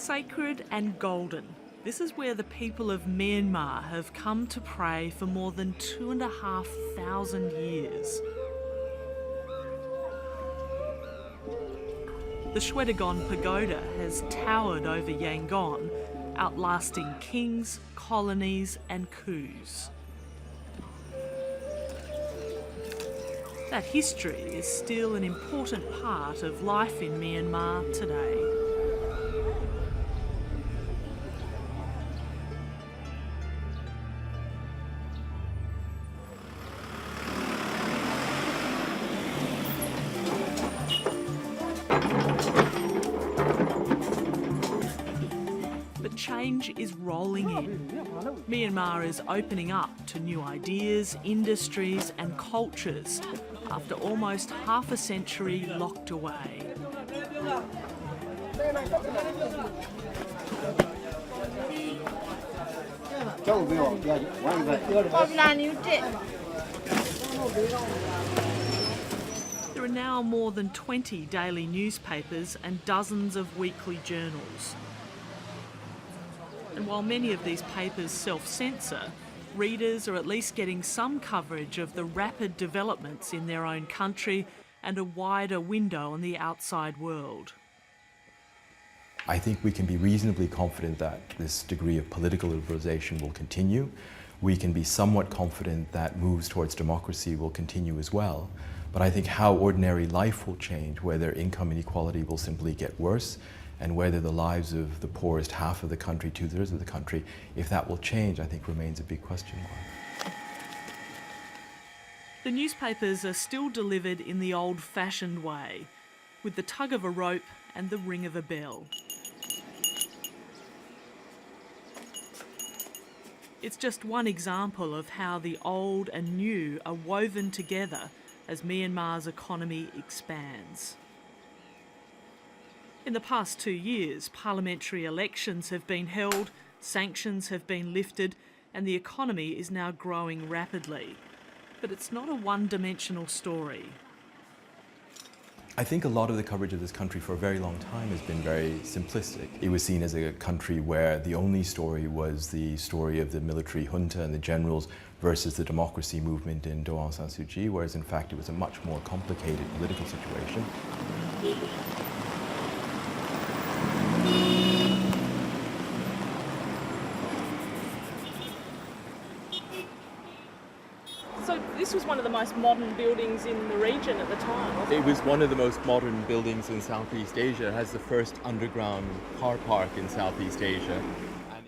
Sacred and golden. This is where the people of Myanmar have come to pray for more than 2,500 years. The Shwedagon Pagoda has towered over Yangon, outlasting kings, colonies and coups. That history is still an important part of life in Myanmar today. But change is rolling in. Myanmar is opening up to new ideas, industries and cultures after almost half a century locked away. There are now more than 20 daily newspapers and dozens of weekly journals. And while many of these papers self-censor, readers are at least getting some coverage of the rapid developments in their own country and a wider window on the outside world. I think we can be reasonably confident that this degree of political liberalisation will continue. We can be somewhat confident that moves towards democracy will continue as well. But I think how ordinary life will change, whether income inequality will simply get worse, and whether the lives of the poorest half of the country, 2/3 of the country, if that will change, I think remains a big question mark. The newspapers are still delivered in the old-fashioned way, with the tug of a rope and the ring of a bell. It's just one example of how the old and new are woven together as Myanmar's economy expands. In the past 2 years, parliamentary elections have been held, sanctions have been lifted, and the economy is now growing rapidly. But it's not a one-dimensional story. I think a lot of the coverage of this country for a very long time has been very simplistic. It was seen as a country where the only story was the story of the military junta and the generals versus the democracy movement in Aung San Suu Kyi, whereas in fact it was a much more complicated political situation. So this was one of the most modern buildings in the region at the time, wasn't it? It was one of the most modern buildings in Southeast Asia. It has the first underground car park in Southeast Asia.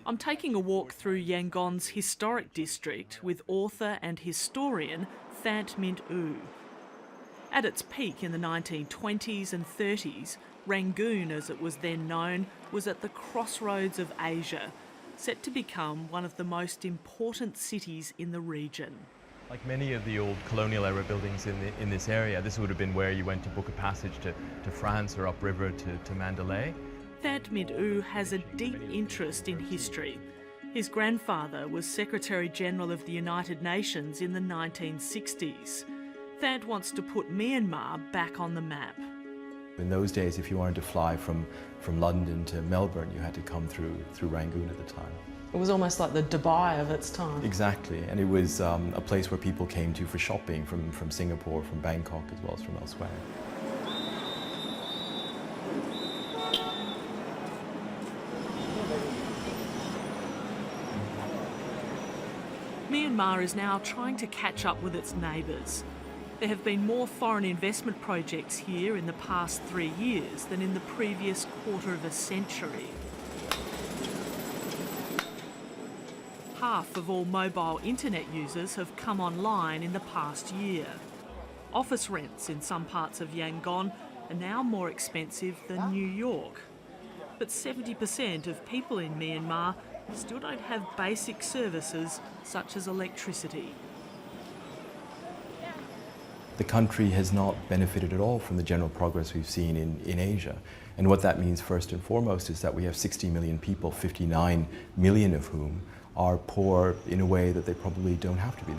I'm taking a walk through Yangon's historic district with author and historian Thant Mint U. At its peak in the 1920s and 30s, Rangoon, as it was then known, was at the crossroads of Asia, set to become one of the most important cities in the region. Like many of the old colonial era buildings in this area, this would have been where you went to book a passage to France or upriver to Mandalay. Thant Mint U has a deep interest in history. His grandfather was Secretary General of the United Nations in the 1960s. Thant wants to put Myanmar back on the map. In those days, if you wanted to fly from London to Melbourne, you had to come through Rangoon at the time. It was almost like the Dubai of its time. Exactly, and it was a place where people came to for shopping from Singapore, from Bangkok, as well as from elsewhere. Myanmar is now trying to catch up with its neighbours. There have been more foreign investment projects here in the past 3 years than in the previous quarter of a century. Half of all mobile internet users have come online in the past year. Office rents in some parts of Yangon are now more expensive than New York. But 70% of people in Myanmar still don't have basic services such as electricity. The country has not benefited at all from the general progress we've seen in Asia. And what that means first and foremost is that we have 60 million people, 59 million of whom are poor in a way that they probably don't have to be.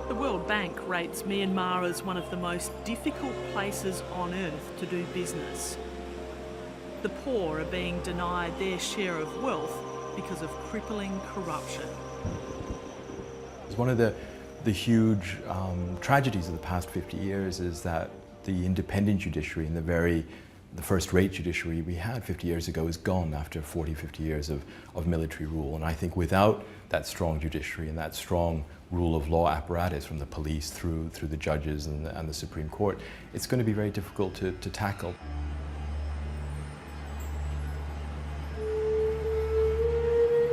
The World Bank rates Myanmar as one of the most difficult places on earth to do business. The poor are being denied their share of wealth because of crippling corruption. One of the huge tragedies of the past 50 years is that the independent judiciary and the first-rate judiciary we had 50 years ago is gone after 40, 50 years of military rule. And I think without that strong judiciary and that strong rule of law apparatus from the police through the judges and the Supreme Court, it's going to be very difficult to tackle.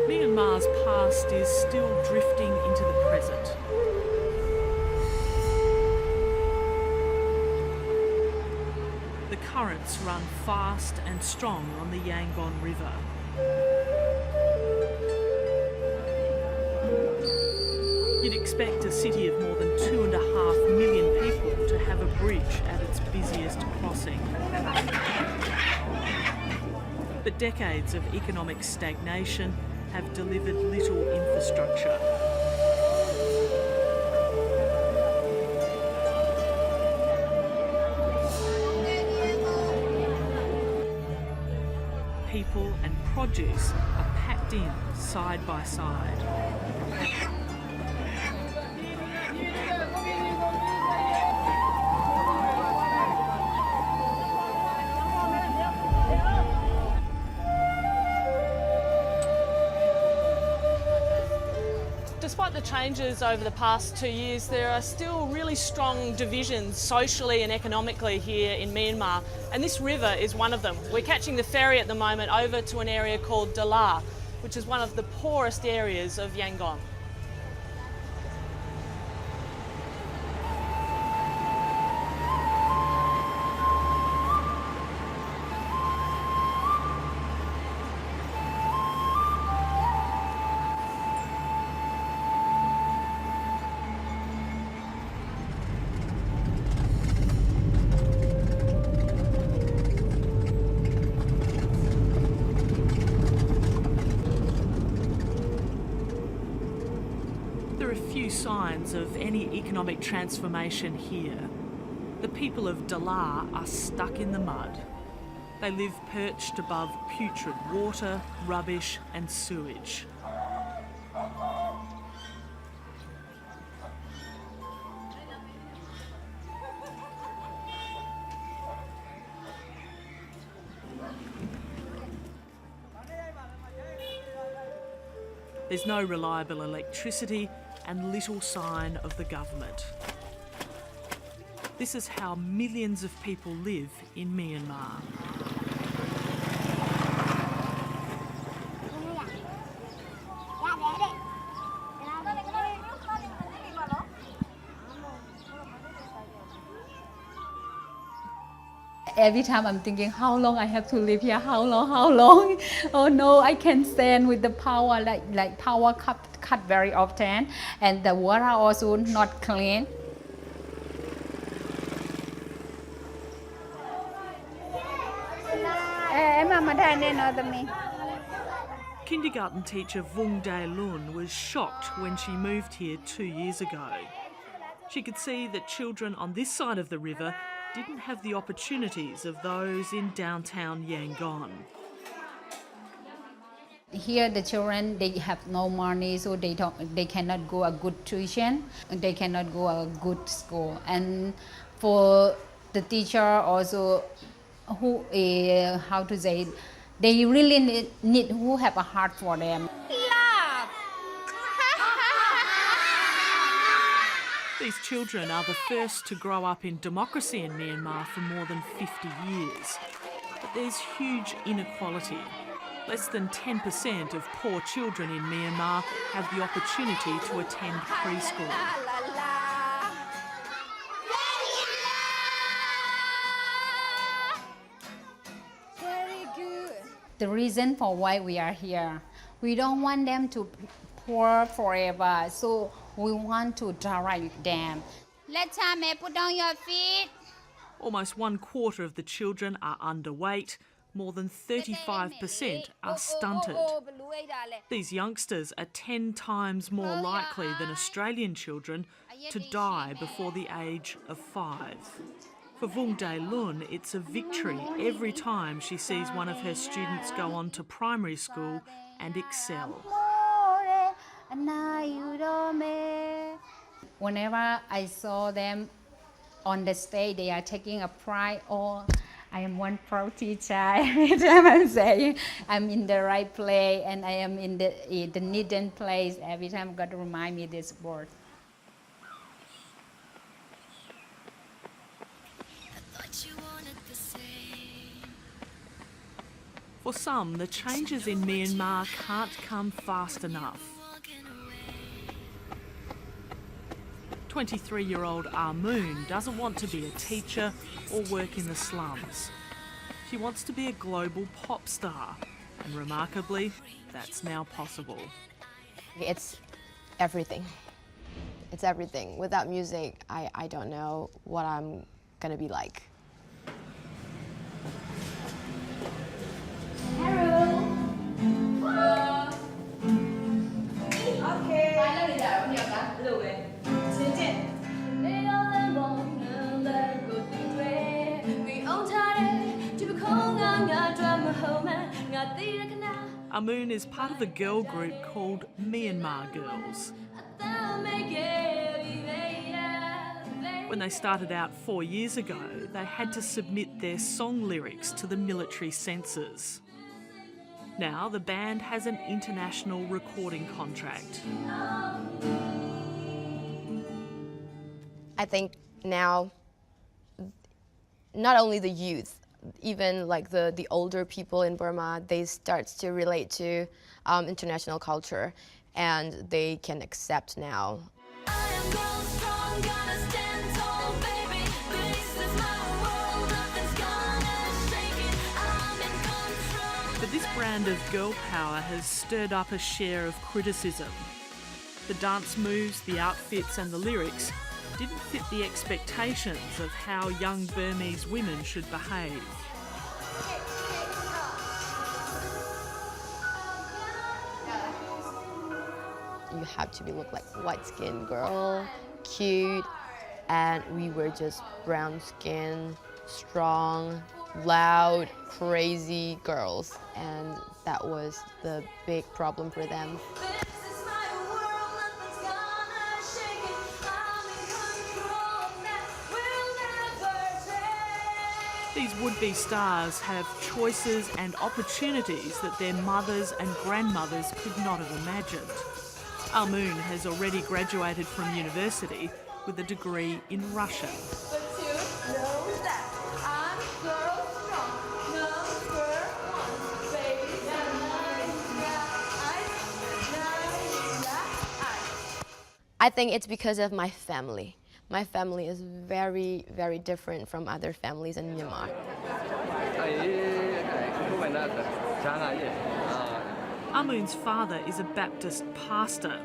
Myanmar's past is still drifting into the present. The currents run fast and strong on the Yangon River. You'd expect a city of more than 2.5 million people to have a bridge at its busiest crossing. But decades of economic stagnation have delivered little infrastructure. People and produce are packed in side by side. Despite the changes over the past 2 years, there are still really strong divisions socially and economically here in Myanmar, and this river is one of them. We're catching the ferry at the moment over to an area called Dalar, which is one of the poorest areas of Yangon. There are few signs of any economic transformation here. The people of Dalar are stuck in the mud. They live perched above putrid water, rubbish and sewage. There's no reliable electricity and little sign of the government. This is how millions of people live in Myanmar. Every time I'm thinking, how long I have to live here, how long? Oh no, I can't stand with the power, like power cut very often, and the water also not clean. Kindergarten teacher Vung Dae Lun was shocked when she moved here 2 years ago. She could see that children on this side of the river didn't have the opportunities of those in downtown Yangon. Here the children, they have no money, so they cannot go a good tuition, they cannot go a good school. And for the teacher also, who how to say, they really need who have a heart for them. These children are the first to grow up in democracy in Myanmar for more than 50 years. But there's huge inequality. Less than 10% of poor children in Myanmar have the opportunity to attend preschool. The reason for why we are here, we don't want them to poor forever, so we want to direct them. Let Chame put down your feet. Almost 1/4 of the children are underweight. More than 35% are stunted. These youngsters are 10 times more likely than Australian children to die before the age of 5. For Vung Dae Lun, it's a victory every time she sees one of her students go on to primary school and excel. Whenever I saw them on the stage, they are taking a pride. Oh, I am one proud teacher. Every time I'm saying I'm in the right place and I am in the needed place. Every time God remind me this word. For some, the changes in Myanmar can't come fast enough. 23-year-old Moon doesn't want to be a teacher or work in the slums. She wants to be a global pop star, and remarkably, that's now possible. It's everything. It's everything. Without music, I don't know what I'm gonna be like. Moon is part of a girl group called Myanmar Girls. When they started out 4 years ago, they had to submit their song lyrics to the military censors. Now the band has an international recording contract. I think now, not only the youth, even like the older people in Burma, they start to relate to international culture, and they can accept now. But this brand of girl power has stirred up a share of criticism. The dance moves, the outfits and the lyrics didn't fit the expectations of how young Burmese women should behave. You have to look like white-skinned girl, cute, and we were just brown-skinned, strong, loud, crazy girls, and that was the big problem for them. These would-be stars have choices and opportunities that their mothers and grandmothers could not have imagined. Moon has already graduated from university with a degree in Russian. I think it's because of my family. My family is very, very different from other families in Myanmar. Moon's father is a Baptist pastor.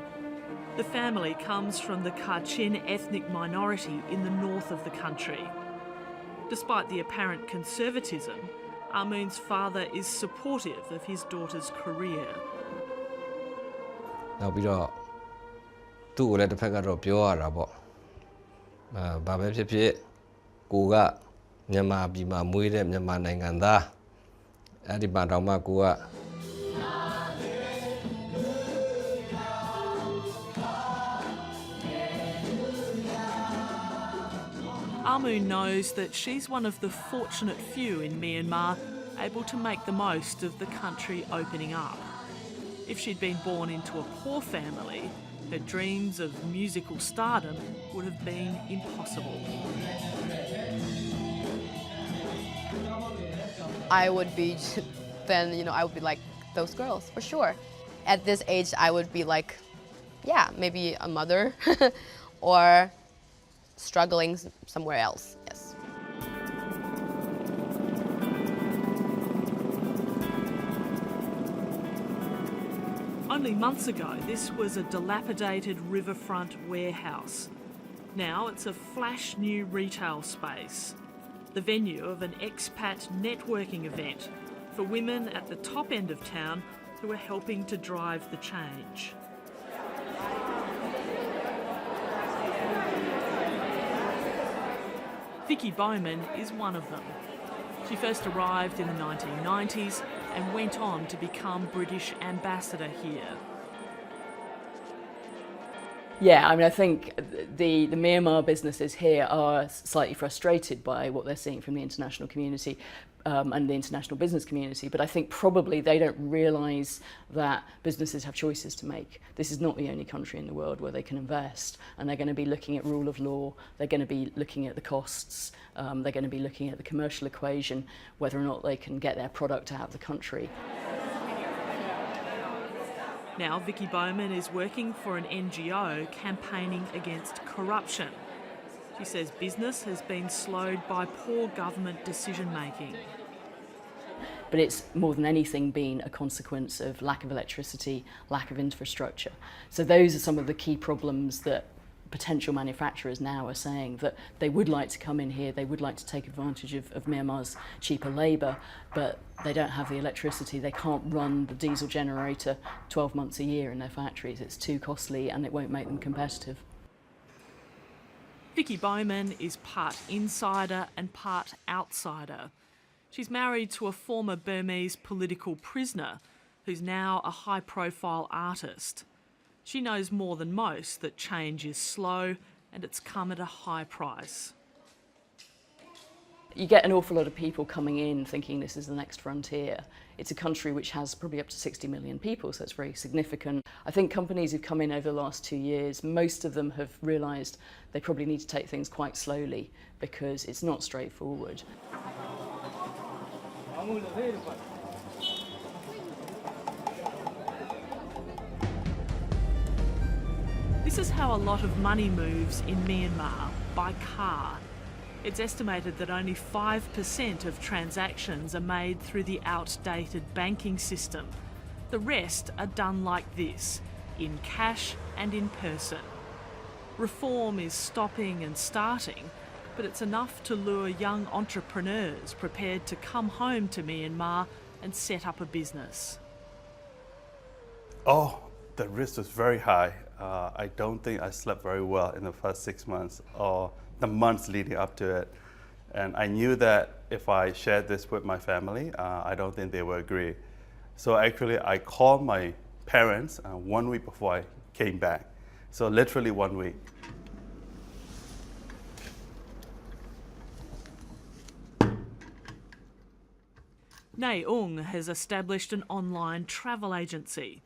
The family comes from the Kachin ethnic minority in the north of the country. Despite the apparent conservatism, Moon's father is supportive of his daughter's career. Moon knows that she's one of the fortunate few in Myanmar able to make the most of the country opening up. If she'd been born into a poor family, her dreams of musical stardom would have been impossible. I would be, then, I would be like those girls, for sure. At this age, I would be like, yeah, maybe a mother or struggling somewhere else, yes. Only months ago, this was a dilapidated riverfront warehouse. Now it's a flash new retail space, the venue of an expat networking event for women at the top end of town who are helping to drive the change. Vicky Bowman is one of them. She first arrived in the 1990s and went on to become British ambassador here. Yeah, I mean, I think the Myanmar businesses here are slightly frustrated by what they're seeing from the international community and the international business community, but I think probably they don't realise that businesses have choices to make. This is not the only country in the world where they can invest, and they're going to be looking at rule of law, they're going to be looking at the costs, they're going to be looking at the commercial equation, whether or not they can get their product out of the country. Now Vicky Bowman is working for an NGO campaigning against corruption. She says business has been slowed by poor government decision making. But it's more than anything been a consequence of lack of electricity, lack of infrastructure. So those are some of the key problems that potential manufacturers now are saying, that they would like to come in here, they would like to take advantage of Myanmar's cheaper labour, but they don't have the electricity, they can't run the diesel generator 12 months a year in their factories. It's too costly and it won't make them competitive. Vicky Bowman is part insider and part outsider. She's married to a former Burmese political prisoner who's now a high-profile artist. She knows more than most that change is slow and it's come at a high price. You get an awful lot of people coming in thinking this is the next frontier. It's a country which has probably up to 60 million people, so it's very significant. I think companies who've come in over the last 2 years, most of them have realised they probably need to take things quite slowly because it's not straightforward. This is how a lot of money moves in Myanmar, by car. It's estimated that only 5% of transactions are made through the outdated banking system. The rest are done like this, in cash and in person. Reform is stopping and starting, but it's enough to lure young entrepreneurs prepared to come home to Myanmar and set up a business. Oh, the risk was very high. I don't think I slept very well in the first 6 months or the months leading up to it. And I knew that if I shared this with my family, I don't think they would agree. So actually, I called my parents 1 week before I came back. So literally 1 week. Nyaung has established an online travel agency.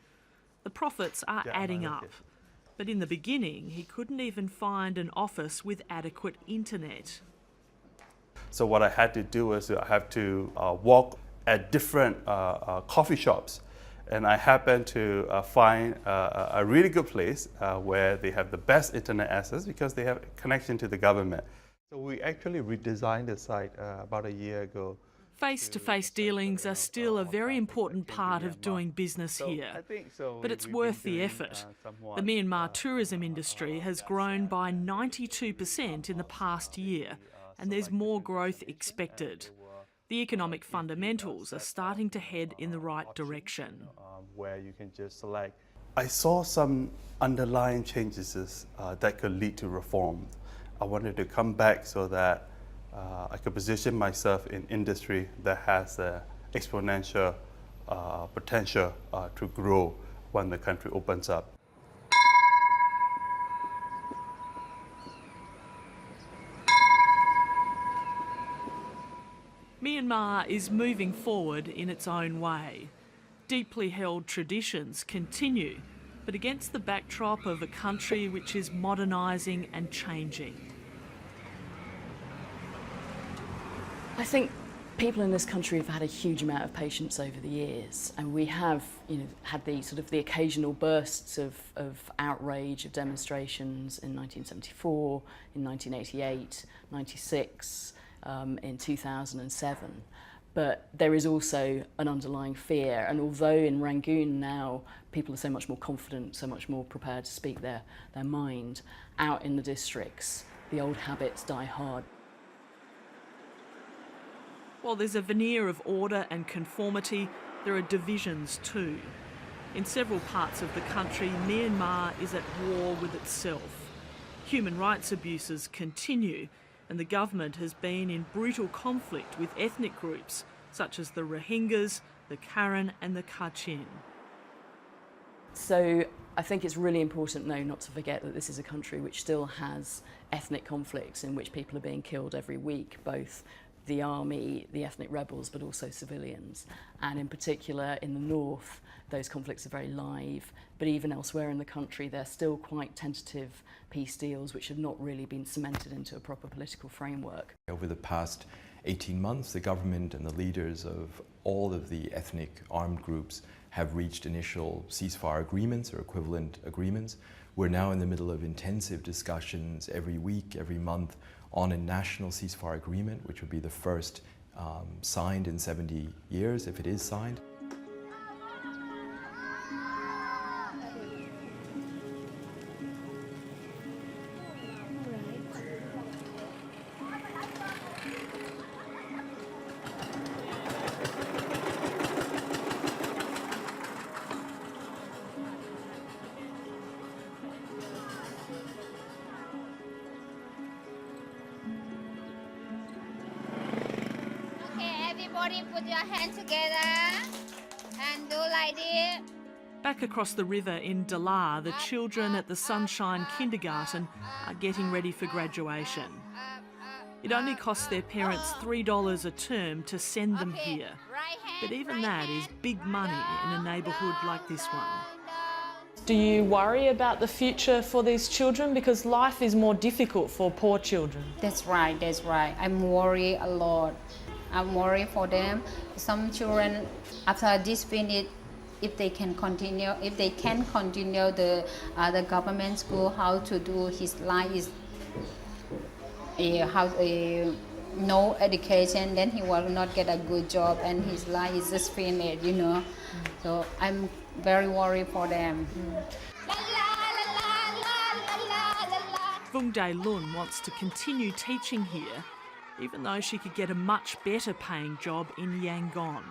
The profits are adding up. But in the beginning, he couldn't even find an office with adequate internet. So what I had to do was I have to walk at different coffee shops. And I happened to find a really good place where they have the best internet access because they have a connection to the government. So we actually redesigned the site about a year ago. Face-to-face dealings are still a very important part of doing business here, but it's worth the effort. The Myanmar tourism industry has grown by 92% in the past year, and there's more growth expected. The economic fundamentals are starting to head in the right direction. Where you can just select. I saw some underlying changes that could lead to reform. I wanted to come back so that I could position myself in industry that has exponential potential to grow when the country opens up. Myanmar is moving forward in its own way. Deeply held traditions continue, but against the backdrop of a country which is modernising and changing. I think people in this country have had a huge amount of patience over the years, and we have, had the occasional bursts of outrage, of demonstrations in 1974, in 1988, 96, in 2007. But there is also an underlying fear, and although in Rangoon now people are so much more confident, so much more prepared to speak their mind, out in the districts, the old habits die hard. While there's a veneer of order and conformity, there are divisions too. In several parts of the country, Myanmar is at war with itself. Human rights abuses continue, and the government has been in brutal conflict with ethnic groups such as the Rohingyas, the Karen and the Kachin. So I think it's really important, though, not to forget that this is a country which still has ethnic conflicts in which people are being killed every week, both the army, the ethnic rebels, but also civilians. And in particular, in the north, those conflicts are very live. But even elsewhere in the country, they're still quite tentative peace deals which have not really been cemented into a proper political framework. Over the past 18 months, the government and the leaders of all of the ethnic armed groups have reached initial ceasefire agreements or equivalent agreements. We're now in the middle of intensive discussions every week, every month on a national ceasefire agreement, which would be the first signed in 70 years, if it is signed. Everybody put your hands together and do like this. Back across the river in Dalar, the children at the Sunshine Kindergarten are getting ready for graduation. It only costs their parents $3 a term to send them here, but even that is big money in a neighbourhood like this one. Do you worry about the future for these children? Because life is more difficult for poor children. That's right, that's right. I'm worried a lot. I'm worried for them. Some children, after this finish, if they can continue the government school, how to do his life is no education, then he will not get a good job and his life is just finished, you know. So I'm very worried for them. Vung Dae Lun wants to continue teaching here, even though she could get a much better paying job in Yangon.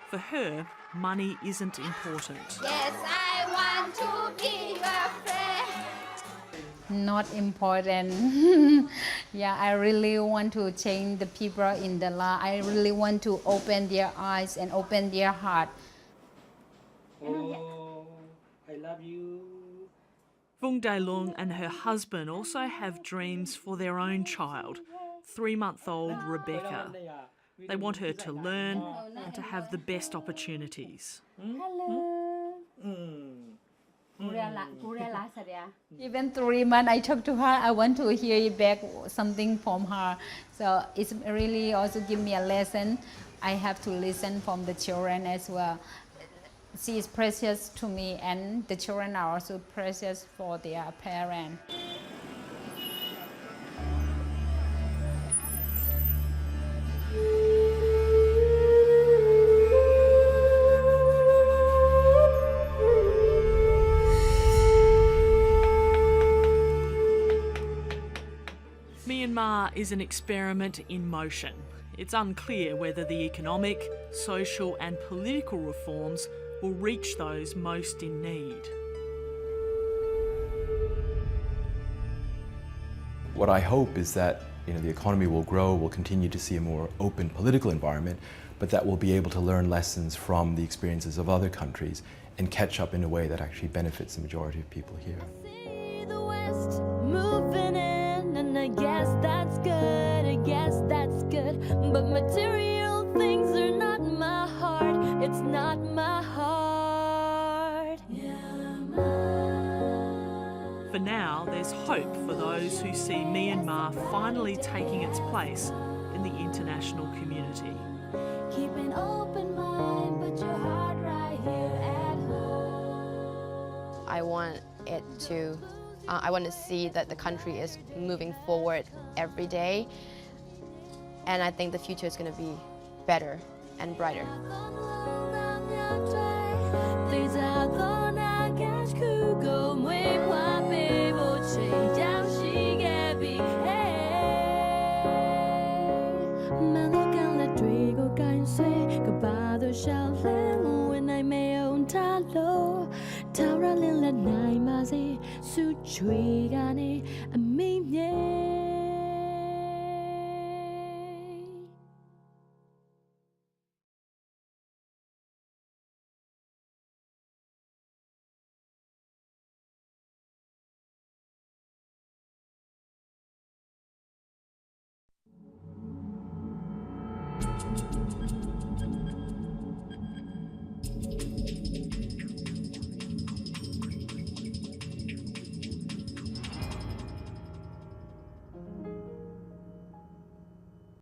For her, money isn't important. Yes, I want to be your friend. Not important. Yeah, I really want to change the people in the law. I really want to open their eyes and open their heart. Oh, I love you. Vung Dae Lun and her husband also have dreams for their own child, 3-month-old Rebecca. They want her to learn and to have the best opportunities. Even 3 months I talk to her, I want to hear back something from her. So it's really also give me a lesson. I have to listen from the children as well. She is precious to me and the children are also precious for their parents. Myanmar is an experiment in motion. It's unclear whether the economic, social and political reforms will reach those most in need. What I hope is that the economy will grow, we'll continue to see a more open political environment, but that we'll be able to learn lessons from the experiences of other countries and catch up in a way that actually benefits the majority of people here. I guess that's good, I guess that's good. But material things are not my heart, it's not my heart. For now, there's hope for those who see Myanmar finally taking its place in the international community. Keep an open mind, put your heart right here at home. I want it to I want to see that the country is moving forward every day, and I think the future is going to be better and brighter. When I may own time. လို့ထာဝရလင်းလက်နိုင်ပါစေဆုချွေကနေအမိမြေ Thank you.